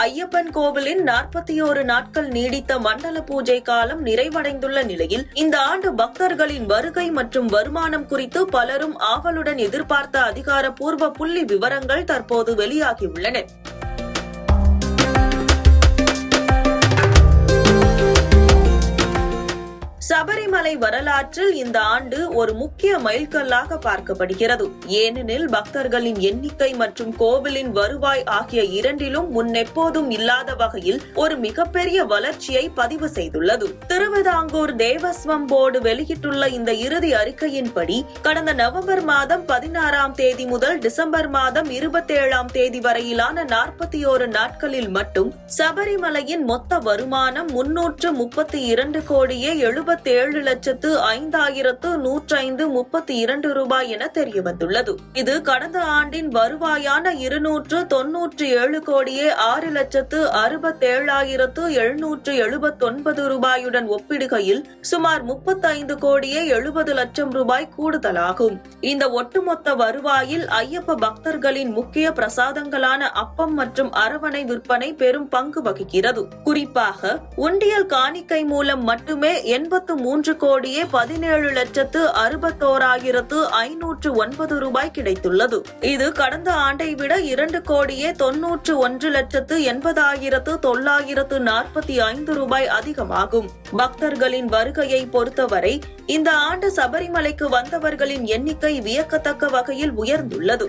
ஐயப்பன் கோவிலின் 41 நாட்கள் நீடித்த மண்டல பூஜை காலம் நிறைவடைந்துள்ள நிலையில் இந்த ஆண்டு பக்தர்களின் வருகை மற்றும் வருமானம் குறித்து பலரும் ஆவலுடன் எதிர்பார்த்த அதிகாரப்பூர்வ புள்ளி விவரங்கள் தற்போது வெளியாகியுள்ளன. சபரிமலை வரலாற்றில் இந்த ஆண்டு ஒரு முக்கிய மைல்கல்லாக பார்க்கப்படுகிறது. ஏனெனில் பக்தர்களின் எண்ணிக்கை மற்றும் கோவிலின் வருவாய் ஆகிய இரண்டிலும் முன்னெப்போதும் இல்லாத வகையில் ஒரு மிகப்பெரிய வளர்ச்சியை பதிவு செய்துள்ளது. திருவிதாங்கூர் தேவஸ்வம் போர்டு வெளியிட்டுள்ள இந்த இறுதி அறிக்கையின்படி கடந்த நவம்பர் மாதம் 16ஆம் தேதி முதல் டிசம்பர் மாதம் 27ஆம் தேதி வரையிலான 41 நாட்களில் மட்டும் சபரிமலையின் மொத்த வருமானம் 332 கோடியே 77,05,105 ரூபாய் என தெரியவந்துள்ளது. இது கடந்த ஆண்டின் வருவாயான 297 கோடியே 6,67,779 ரூபாயுடன் ஒப்பிடுகையில் சுமார் 35 கோடியே 70 லட்சம் ரூபாய் கூடுதலாகும். இந்த ஒட்டுமொத்த வருவாயில் ஐயப்ப பக்தர்களின் முக்கிய பிரசாதங்களான அப்பம் மற்றும் அரவணை விற்பனை பெரும் பங்கு வகிக்கிறது. குறிப்பாக உண்டியல் காணிக்கை மூலம் மட்டுமே 83 கோடியே 17,61,509 ரூபாய் கிடைத்துள்ளது. இது கடந்த ஆண்டை விட 2 கோடியே 91,80,945 ரூபாய் அதிகமாகும். பக்தர்களின் வருகையை பொறுத்தவரை இந்த ஆண்டு சபரிமலைக்கு வந்தவர்களின் எண்ணிக்கை வியக்கத்தக்க வகையில் உயர்ந்துள்ளது.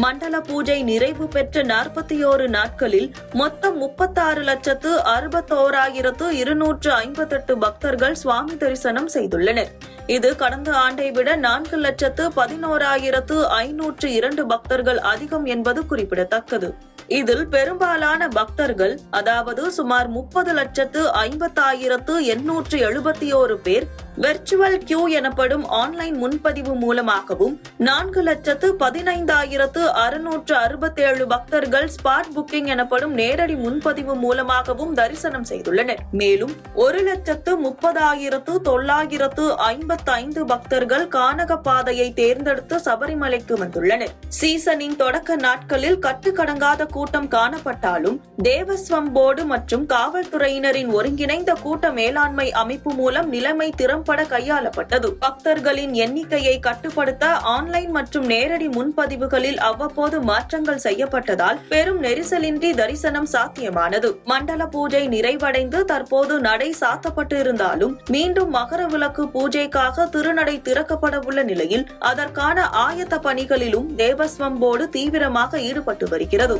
மண்டல பூஜை நிறைவு பெற்ற 41 நாட்களில் மொத்தம் 36,61,258 பக்தர்கள் சுவாமி தரிசனம் செய்துள்ளனர். இது கடந்த ஆண்டை விட 4,11,502 பக்தர்கள் அதிகம் என்பது குறிப்பிடத்தக்கது. இதில் பெரும்பாலான பக்தர்கள், அதாவது சுமார் 30,50,871 பேர் வெர்ச்சுவல் கியூ எனப்படும் ஆன்லைன் முன்பதிவு மூலமாகவும் 4,15,667 பக்தர்கள் ஸ்பாட் புக்கிங் எனப்படும் நேரடி முன்பதிவு மூலமாகவும் தரிசனம் செய்துள்ளனர். மேலும் 1,30,955 பக்தர்கள் கானக பாதையை தேர்ந்தெடுத்து சபரிமலைக்கு வந்துள்ளனர். சீசனின் தொடக்க நாட்களில் கட்டுக்கடங்காத கூட்டம் காணப்பட்டாலும் தேவஸ்வம் போர்டு மற்றும் காவல்துறையினரின் ஒருங்கிணைந்த கூட்ட மேலாண்மை அமைப்பு மூலம் நிலைமை திறம்பட கையாளப்பட்டது. பக்தர்களின் எண்ணிக்கையை கட்டுப்படுத்த ஆன்லைன் மற்றும் நேரடி முன்பதிவுகளில் அவ்வப்போது மாற்றங்கள் செய்யப்பட்டதால் பெரும் நெரிசலின்றி தரிசனம் சாத்தியமானது. மண்டல பூஜை நிறைவடைந்து தற்போது நடை சாத்தப்பட்டு இருந்தாலும் மீண்டும் மகர விளக்கு பூஜைக்காக திருநடை திறக்கப்பட உள்ள நிலையில் அதற்கான ஆயத்த பணிகளிலும் தேவஸ்வம் போர்டு தீவிரமாக ஈடுபட்டு வருகிறது.